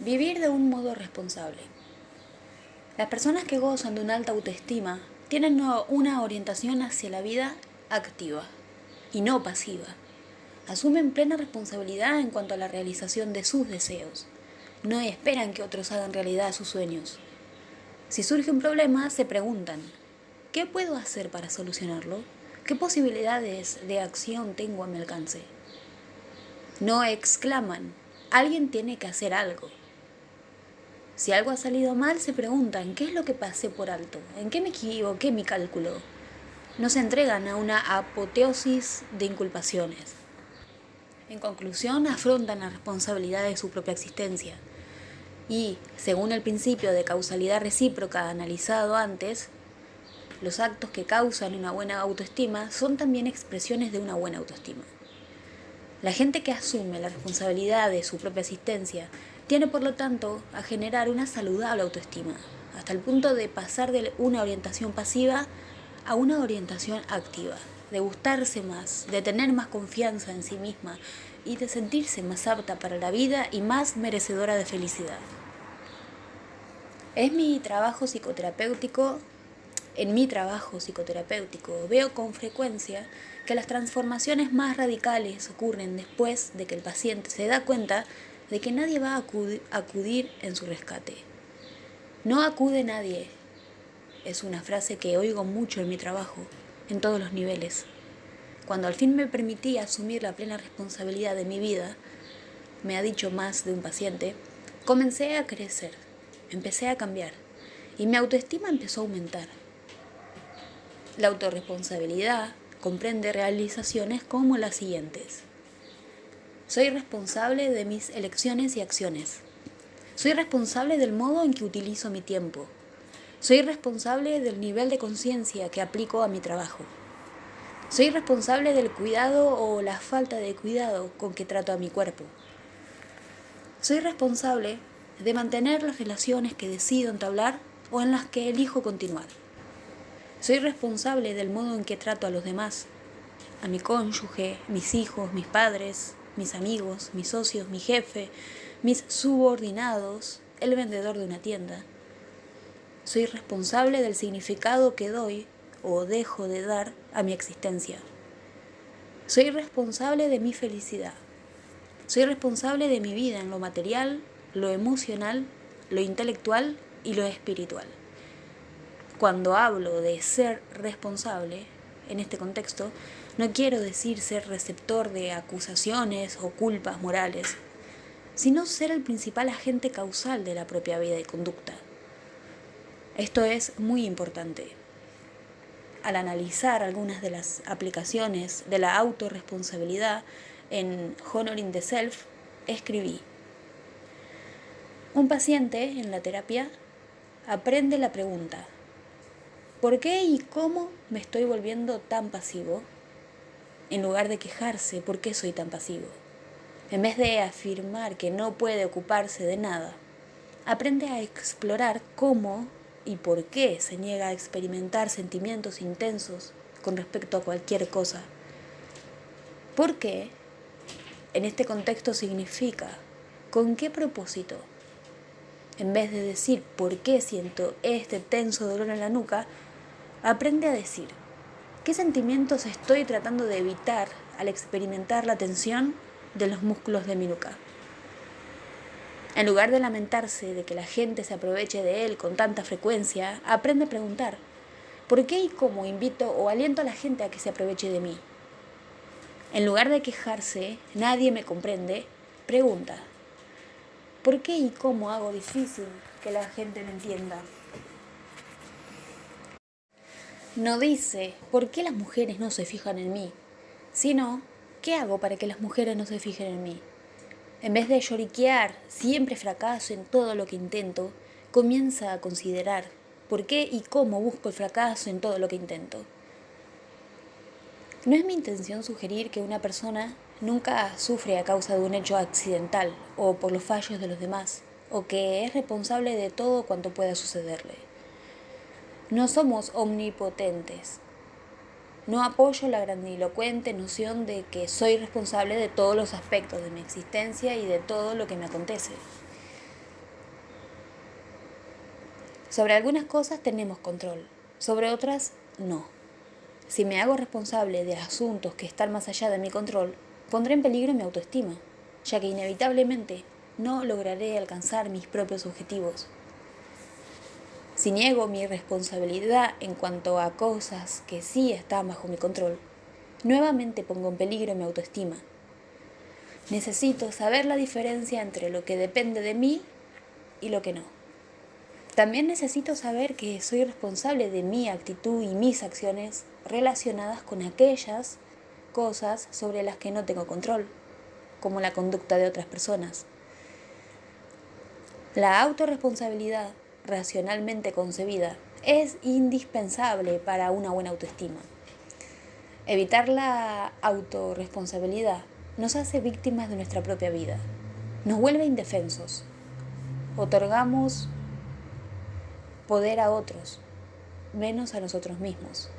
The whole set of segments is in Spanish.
Vivir de un modo responsable. Las personas que gozan de una alta autoestima tienen una orientación hacia la vida activa y no pasiva. Asumen plena responsabilidad en cuanto a la realización de sus deseos. No esperan que otros hagan realidad sus sueños. Si surge un problema, se preguntan, ¿qué puedo hacer para solucionarlo? ¿Qué posibilidades de acción tengo a mi alcance? No exclaman, alguien tiene que hacer algo. Si algo ha salido mal, se preguntan, ¿qué es lo que pasé por alto? ¿En qué me equivoqué mi cálculo? No se entregan a una apoteosis de inculpaciones. En conclusión, afrontan la responsabilidad de su propia existencia. Y, según el principio de causalidad recíproca analizado antes, los actos que causan una buena autoestima son también expresiones de una buena autoestima. La gente que asume la responsabilidad de su propia existencia tiene, por lo tanto, a generar una saludable autoestima, hasta el punto de pasar de una orientación pasiva a una orientación activa, de gustarse más, de tener más confianza en sí misma y de sentirse más apta para la vida y más merecedora de felicidad. En mi trabajo psicoterapéutico veo con frecuencia que las transformaciones más radicales ocurren después de que el paciente se da cuenta de que nadie va a acudir en su rescate. No acude nadie. Es una frase que oigo mucho en mi trabajo, en todos los niveles. Cuando al fin me permití asumir la plena responsabilidad de mi vida, me ha dicho más de un paciente, comencé a crecer, empecé a cambiar y mi autoestima empezó a aumentar. La autorresponsabilidad comprende realizaciones como las siguientes. Soy responsable de mis elecciones y acciones. Soy responsable del modo en que utilizo mi tiempo. Soy responsable del nivel de conciencia que aplico a mi trabajo. Soy responsable del cuidado o la falta de cuidado con que trato a mi cuerpo. Soy responsable de mantener las relaciones que decido entablar o en las que elijo continuar. Soy responsable del modo en que trato a los demás, a mi cónyuge, mis hijos, mis padres, mis amigos, mis socios, mi jefe, mis subordinados, el vendedor de una tienda. Soy responsable del significado que doy o dejo de dar a mi existencia. Soy responsable de mi felicidad. Soy responsable de mi vida en lo material, lo emocional, lo intelectual y lo espiritual. Cuando hablo de ser responsable, en este contexto, no quiero decir ser receptor de acusaciones o culpas morales, sino ser el principal agente causal de la propia vida y conducta. Esto es muy importante. Al analizar algunas de las aplicaciones de la autorresponsabilidad en Honoring the Self, escribí: un paciente en la terapia aprende la pregunta: ¿por qué y cómo me estoy volviendo tan pasivo? En lugar de quejarse, ¿por qué soy tan pasivo? En vez de afirmar que no puede ocuparse de nada, aprende a explorar cómo y por qué se niega a experimentar sentimientos intensos con respecto a cualquier cosa. ¿Por qué? En este contexto significa ¿con qué propósito? En vez de decir ¿por qué siento este tenso dolor en la nuca?, aprende a decir ¿qué sentimientos estoy tratando de evitar al experimentar la tensión de los músculos de mi nuca? En lugar de lamentarse de que la gente se aproveche de él con tanta frecuencia, aprende a preguntar ¿por qué y cómo invito o aliento a la gente a que se aproveche de mí? En lugar de quejarse, nadie me comprende, pregunta ¿por qué y cómo hago difícil que la gente me entienda? No dice ¿por qué las mujeres no se fijan en mí?, sino ¿qué hago para que las mujeres no se fijen en mí? En vez de lloriquear siempre fracaso en todo lo que intento, comienza a considerar ¿por qué y cómo busco el fracaso en todo lo que intento? No es mi intención sugerir que una persona nunca sufre a causa de un hecho accidental o por los fallos de los demás, o que es responsable de todo cuanto pueda sucederle. No somos omnipotentes. No apoyo la grandilocuente noción de que soy responsable de todos los aspectos de mi existencia y de todo lo que me acontece. Sobre algunas cosas tenemos control, sobre otras no. Si me hago responsable de asuntos que están más allá de mi control, pondré en peligro mi autoestima, ya que inevitablemente no lograré alcanzar mis propios objetivos. Si niego mi responsabilidad en cuanto a cosas que sí están bajo mi control, nuevamente pongo en peligro mi autoestima. Necesito saber la diferencia entre lo que depende de mí y lo que no. También necesito saber que soy responsable de mi actitud y mis acciones relacionadas con aquellas cosas sobre las que no tengo control, como la conducta de otras personas. La autorresponsabilidad, racionalmente concebida, es indispensable para una buena autoestima. Evitar la autorresponsabilidad nos hace víctimas de nuestra propia vida, nos vuelve indefensos, otorgamos poder a otros, menos a nosotros mismos.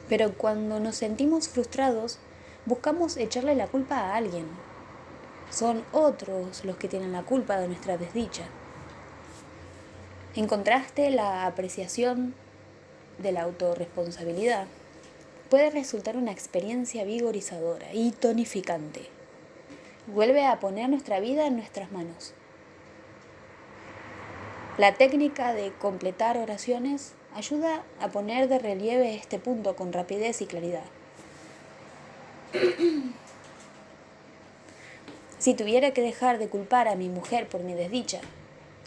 Pero cuando nos sentimos frustrados, buscamos echarle la culpa a alguien. Son otros los que tienen la culpa de nuestra desdicha. En contraste, la apreciación de la autorresponsabilidad puede resultar una experiencia vigorizadora y tonificante. Vuelve a poner nuestra vida en nuestras manos. La técnica de completar oraciones ayuda a poner de relieve este punto con rapidez y claridad. Si tuviera que dejar de culpar a mi mujer por mi desdicha,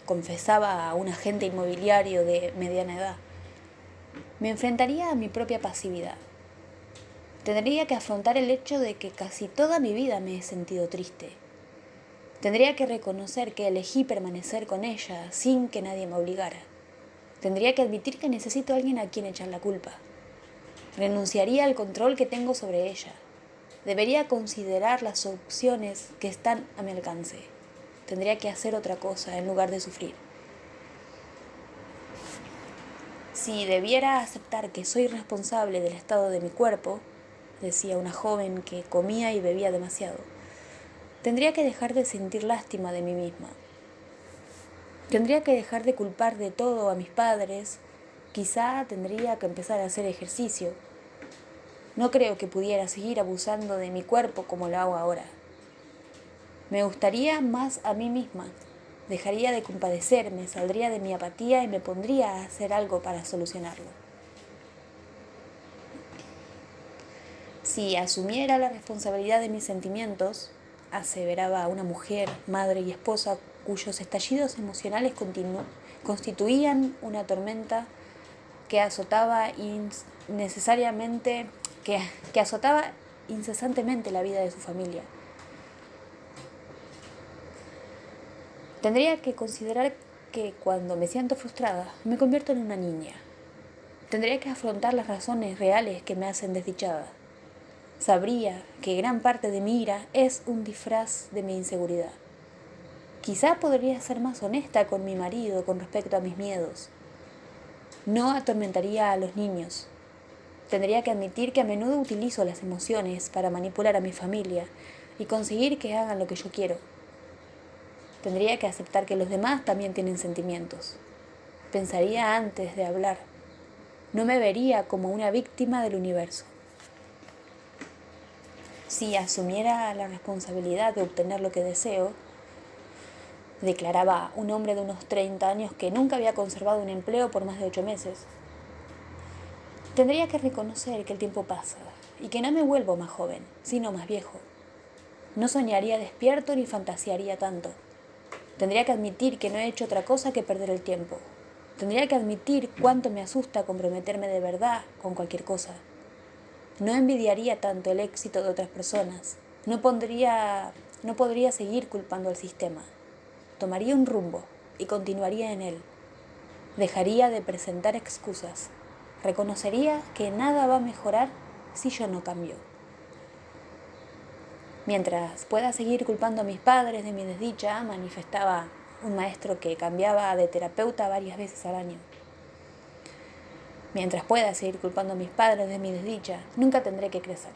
confesaba a un agente inmobiliario de mediana edad, me enfrentaría a mi propia pasividad. Tendría que afrontar el hecho de que casi toda mi vida me he sentido triste. Tendría que reconocer que elegí permanecer con ella sin que nadie me obligara. Tendría que admitir que necesito a alguien a quien echar la culpa. Renunciaría al control que tengo sobre ella. Debería considerar las opciones que están a mi alcance. Tendría que hacer otra cosa en lugar de sufrir. Si debiera aceptar que soy responsable del estado de mi cuerpo, decía una joven que comía y bebía demasiado, tendría que dejar de sentir lástima de mí misma. Tendría que dejar de culpar de todo a mis padres. Quizá tendría que empezar a hacer ejercicio. No creo que pudiera seguir abusando de mi cuerpo como lo hago ahora. Me gustaría más a mí misma. Dejaría de compadecerme, saldría de mi apatía y me pondría a hacer algo para solucionarlo. Si asumiera la responsabilidad de mis sentimientos, aseveraba una mujer, madre y esposa cuyos estallidos emocionales constituían una tormenta que azotaba incesantemente la vida de su familia. Tendría que considerar que cuando me siento frustrada, me convierto en una niña. Tendría que afrontar las razones reales que me hacen desdichada. Sabría que gran parte de mi ira es un disfraz de mi inseguridad. Quizá podría ser más honesta con mi marido con respecto a mis miedos. No atormentaría a los niños. Tendría que admitir que a menudo utilizo las emociones para manipular a mi familia y conseguir que hagan lo que yo quiero. Tendría que aceptar que los demás también tienen sentimientos. Pensaría antes de hablar. No me vería como una víctima del universo. Si asumiera la responsabilidad de obtener lo que deseo, declaraba un hombre de unos 30 años que nunca había conservado un empleo por más de 8 meses. Tendría que reconocer que el tiempo pasa y que no me vuelvo más joven, sino más viejo. No soñaría despierto ni fantasearía tanto. Tendría que admitir que no he hecho otra cosa que perder el tiempo. Tendría que admitir cuánto me asusta comprometerme de verdad con cualquier cosa. No envidiaría tanto el éxito de otras personas. No podría seguir culpando al sistema. Tomaría un rumbo y continuaría en él. Dejaría de presentar excusas. Reconocería que nada va a mejorar si yo no cambio. Mientras pueda seguir culpando a mis padres de mi desdicha, manifestaba un maestro que cambiaba de terapeuta varias veces al año. Mientras pueda seguir culpando a mis padres de mi desdicha, nunca tendré que crecer.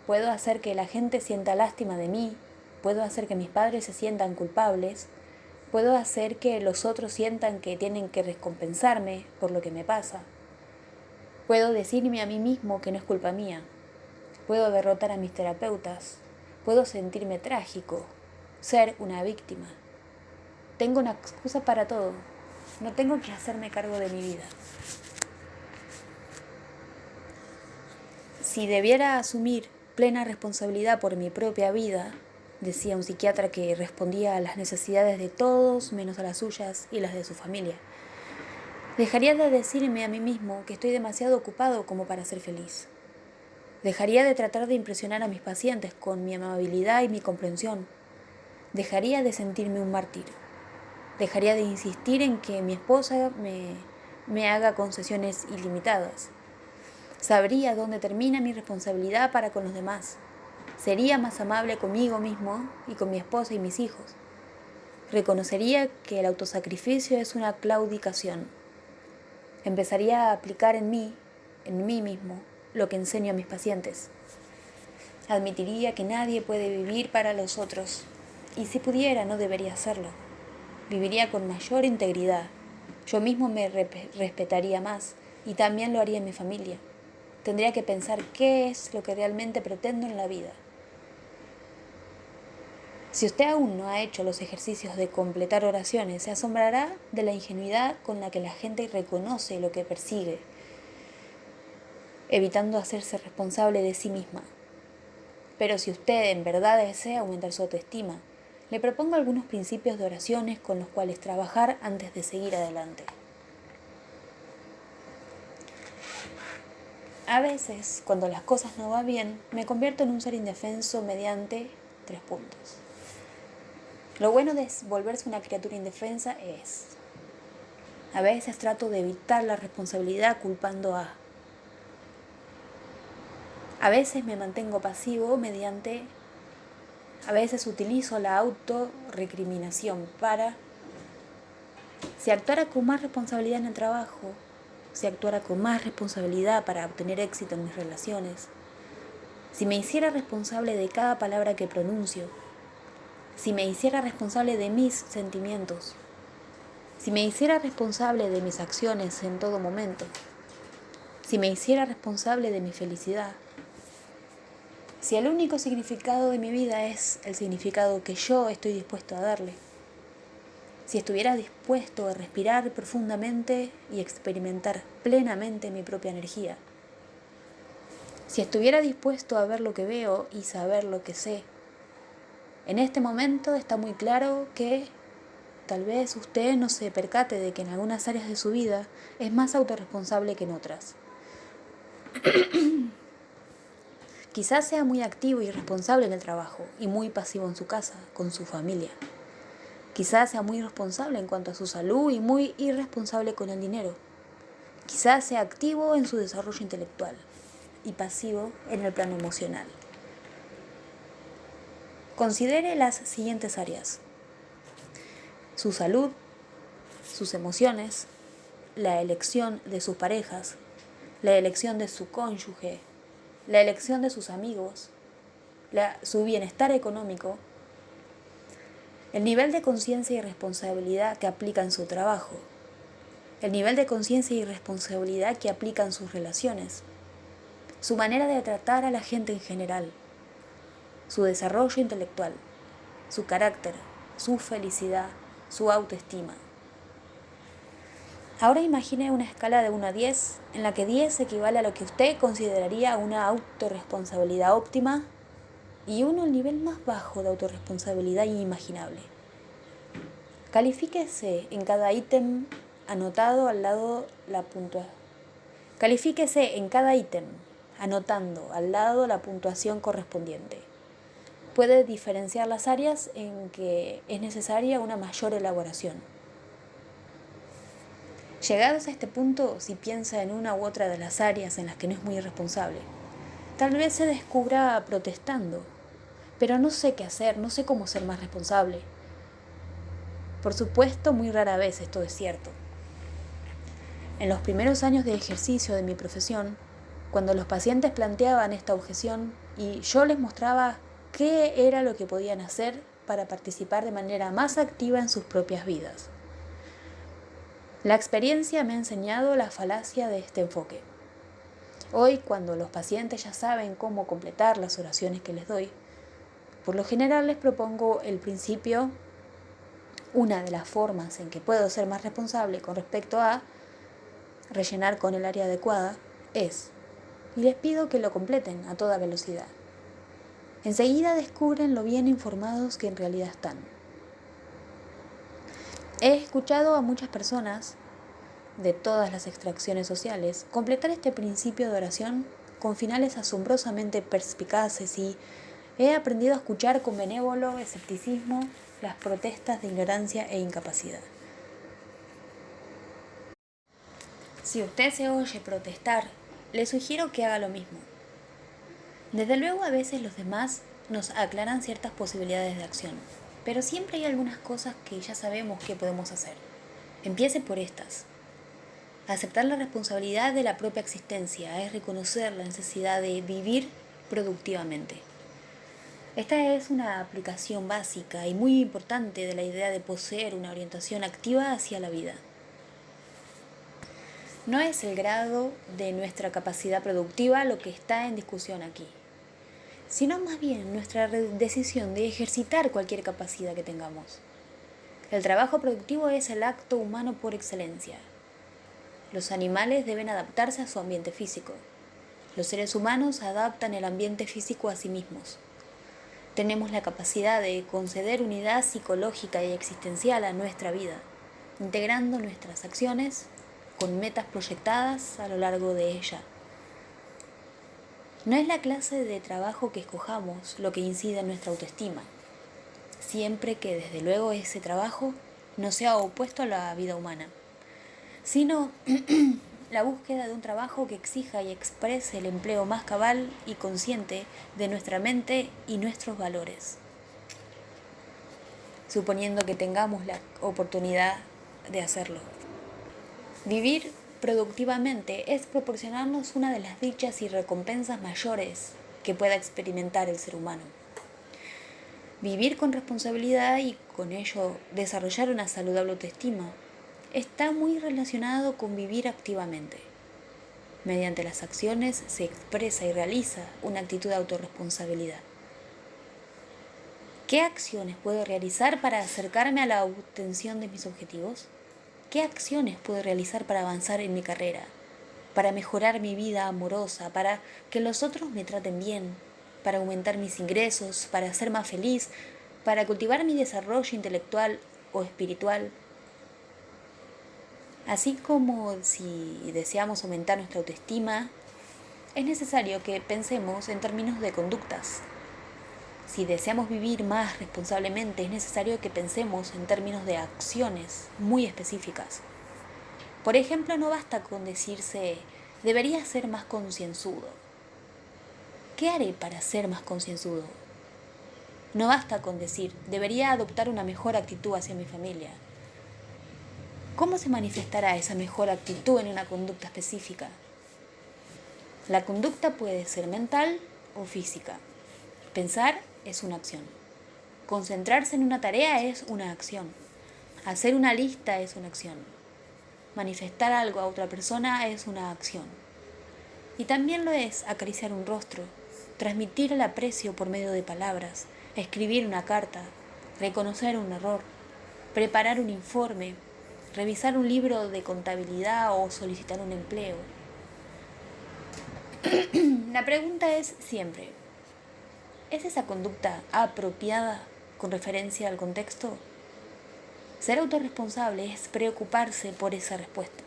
Puedo hacer que la gente sienta lástima de mí, puedo hacer que mis padres se sientan culpables, Puedo hacer que los otros sientan que tienen que recompensarme por lo que me pasa. Puedo decirme a mí mismo que no es culpa mía. Puedo derrotar a mis terapeutas. Puedo sentirme trágico, ser una víctima. Tengo una excusa para todo. No tengo que hacerme cargo de mi vida. Si debiera asumir plena responsabilidad por mi propia vida, decía un psiquiatra que respondía a las necesidades de todos menos a las suyas y las de su familia, dejaría de decirme a mí mismo que estoy demasiado ocupado como para ser feliz. Dejaría de tratar de impresionar a mis pacientes con mi amabilidad y mi comprensión. Dejaría de sentirme un mártir. Dejaría de insistir en que mi esposa me haga concesiones ilimitadas. Sabría dónde termina mi responsabilidad para con los demás. Sería más amable conmigo mismo y con mi esposa y mis hijos. Reconocería que el autosacrificio es una claudicación. Empezaría a aplicar en mí mismo, lo que enseño a mis pacientes. Admitiría que nadie puede vivir para los otros, y si pudiera no debería hacerlo. Viviría con mayor integridad. Yo mismo me respetaría más, y también lo haría en mi familia. Tendría que pensar qué es lo que realmente pretendo en la vida. Si usted aún no ha hecho los ejercicios de completar oraciones, se asombrará de la ingenuidad con la que la gente reconoce lo que persigue, evitando hacerse responsable de sí misma. Pero si usted en verdad desea aumentar su autoestima, le propongo algunos principios de oraciones con los cuales trabajar antes de seguir adelante. A veces, cuando las cosas no van bien, me convierto en un ser indefenso mediante 3 puntos. Lo bueno de volverse una criatura indefensa es: a veces trato de evitar la responsabilidad culpando a veces me mantengo pasivo a veces utilizo la autorrecriminación para, si actuara con más responsabilidad en el trabajo, si actuara con más responsabilidad para obtener éxito en mis relaciones, si me hiciera responsable de cada palabra que pronuncio, si me hiciera responsable de mis sentimientos, si me hiciera responsable de mis acciones en todo momento, si me hiciera responsable de mi felicidad, si el único significado de mi vida es el significado que yo estoy dispuesto a darle, si estuviera dispuesto a respirar profundamente y experimentar plenamente mi propia energía, si estuviera dispuesto a ver lo que veo y saber lo que sé, en este momento está muy claro que tal vez usted no se percate de que en algunas áreas de su vida es más autorresponsable que en otras. Quizás sea muy activo y responsable en el trabajo y muy pasivo en su casa, con su familia. Quizás sea muy responsable en cuanto a su salud y muy irresponsable con el dinero. Quizás sea activo en su desarrollo intelectual y pasivo en el plano emocional. Considere las siguientes áreas: su salud, sus emociones, la elección de sus parejas, la elección de su cónyuge, la elección de sus amigos, su bienestar económico, el nivel de conciencia y responsabilidad que aplica en su trabajo, el nivel de conciencia y responsabilidad que aplica en sus relaciones, su manera de tratar a la gente en general, su desarrollo intelectual, su carácter, su felicidad, su autoestima. Ahora imagine una escala de 1 a 10, en la que 10 equivale a lo que usted consideraría una autorresponsabilidad óptima y 1 el nivel más bajo de autorresponsabilidad inimaginable. Califíquese en cada ítem anotado al lado la puntuación. Califíquese en cada ítem anotando al lado la puntuación correspondiente. Puede diferenciar las áreas en que es necesaria una mayor elaboración. Llegados a este punto, si piensa en una u otra de las áreas en las que no es muy responsable, tal vez se descubra protestando, pero no sé qué hacer, no sé cómo ser más responsable. Por supuesto, muy rara vez esto es cierto. En los primeros años de ejercicio de mi profesión, cuando los pacientes planteaban esta objeción y yo les mostraba qué era lo que podían hacer, para participar de manera más activa en sus propias vidas. La experiencia me ha enseñado la falacia de este enfoque. Hoy, cuando los pacientes ya saben cómo completar las oraciones que les doy, por lo general les propongo el principio. Una de las formas en que puedo ser más responsable con respecto a rellenar con el área adecuada es, y les pido que lo completen a toda velocidad. Enseguida descubren lo bien informados que en realidad están. He escuchado a muchas personas de todas las extracciones sociales completar este principio de oración con finales asombrosamente perspicaces y he aprendido a escuchar con benévolo escepticismo las protestas de ignorancia e incapacidad. Si usted se oye protestar, le sugiero que haga lo mismo. Desde luego, a veces los demás nos aclaran ciertas posibilidades de acción, pero siempre hay algunas cosas que ya sabemos que podemos hacer. Empiece por estas. Aceptar la responsabilidad de la propia existencia es reconocer la necesidad de vivir productivamente. Esta es una aplicación básica y muy importante de la idea de poseer una orientación activa hacia la vida. No es el grado de nuestra capacidad productiva lo que está en discusión aquí, sino más bien nuestra decisión de ejercitar cualquier capacidad que tengamos. El trabajo productivo es el acto humano por excelencia. Los animales deben adaptarse a su ambiente físico. Los seres humanos adaptan el ambiente físico a sí mismos. Tenemos la capacidad de conceder unidad psicológica y existencial a nuestra vida, integrando nuestras acciones con metas proyectadas a lo largo de ella. No es la clase de trabajo que escojamos lo que incide en nuestra autoestima, siempre que desde luego ese trabajo no sea opuesto a la vida humana, sino la búsqueda de un trabajo que exija y exprese el empleo más cabal y consciente de nuestra mente y nuestros valores, suponiendo que tengamos la oportunidad de hacerlo. Vivir productivamente es proporcionarnos una de las dichas y recompensas mayores que pueda experimentar el ser humano. Vivir con responsabilidad y con ello desarrollar una saludable autoestima está muy relacionado con vivir activamente. Mediante las acciones se expresa y realiza una actitud de autorresponsabilidad. ¿Qué acciones puedo realizar para acercarme a la obtención de mis objetivos? ¿Qué acciones puedo realizar para avanzar en mi carrera? Para mejorar mi vida amorosa, para que los otros me traten bien, para aumentar mis ingresos, para ser más feliz, para cultivar mi desarrollo intelectual o espiritual. Así como si deseamos aumentar nuestra autoestima, es necesario que pensemos en términos de conductas. Si deseamos vivir más responsablemente, es necesario que pensemos en términos de acciones muy específicas. Por ejemplo, no basta con decirse, debería ser más concienzudo. ¿Qué haré para ser más concienzudo? No basta con decir, debería adoptar una mejor actitud hacia mi familia. ¿Cómo se manifestará esa mejor actitud en una conducta específica? La conducta puede ser mental o física. Pensar es una acción. Concentrarse en una tarea es una acción. Hacer una lista es una acción. Manifestar algo a otra persona es una acción. Y también lo es acariciar un rostro, transmitir el aprecio por medio de palabras, escribir una carta, reconocer un error, preparar un informe, revisar un libro de contabilidad o solicitar un empleo. La pregunta es siempre, ¿es esa conducta apropiada con referencia al contexto? Ser autorresponsable es preocuparse por esa respuesta.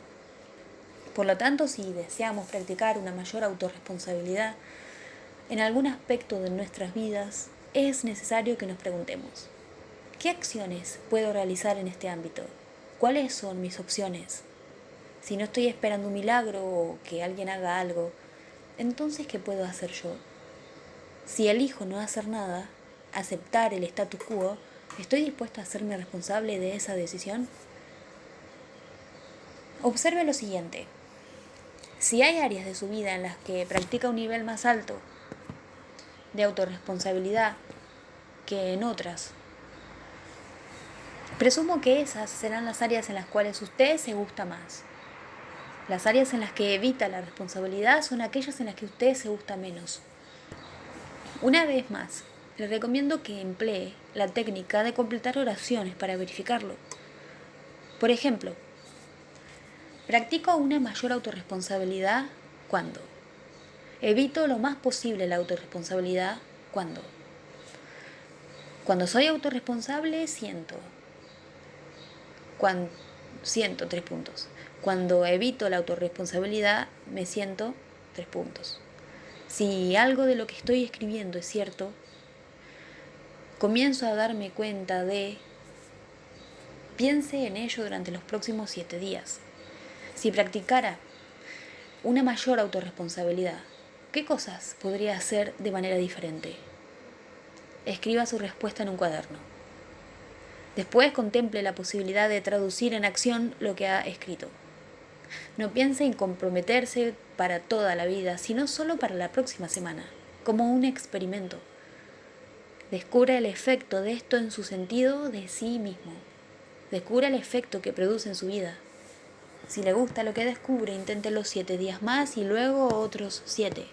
Por lo tanto, si deseamos practicar una mayor autorresponsabilidad en algún aspecto de nuestras vidas, es necesario que nos preguntemos, ¿qué acciones puedo realizar en este ámbito? ¿Cuáles son mis opciones? Si no estoy esperando un milagro o que alguien haga algo, entonces, ¿qué puedo hacer yo? Si elijo no hacer nada, aceptar el status quo, ¿estoy dispuesto a hacerme responsable de esa decisión? Observe lo siguiente. Si hay áreas de su vida en las que practica un nivel más alto de autorresponsabilidad que en otras, Presumo que esas serán las áreas en las cuales usted se gusta más. Las áreas en las que evita la responsabilidad son aquellas en las que usted se gusta menos. Una vez más, le recomiendo que emplee la técnica de completar oraciones para verificarlo. Por ejemplo, practico una mayor autorresponsabilidad cuando evito lo más posible la autorresponsabilidad cuando soy autorresponsable siento 3 puntos. Cuando evito la autorresponsabilidad me siento 3 puntos. Si algo de lo que estoy escribiendo es cierto, comienzo a darme cuenta piense en ello durante los próximos 7 días. Si practicara una mayor autorresponsabilidad, ¿qué cosas podría hacer de manera diferente? Escriba su respuesta en un cuaderno. Después contemple la posibilidad de traducir en acción lo que ha escrito. No piense en comprometerse para toda la vida, sino solo para la próxima semana, como un experimento. Descubra el efecto de esto en su sentido de sí mismo. Descubra el efecto que produce en su vida. Si le gusta lo que descubre, inténtelo 7 días más y luego otros 7.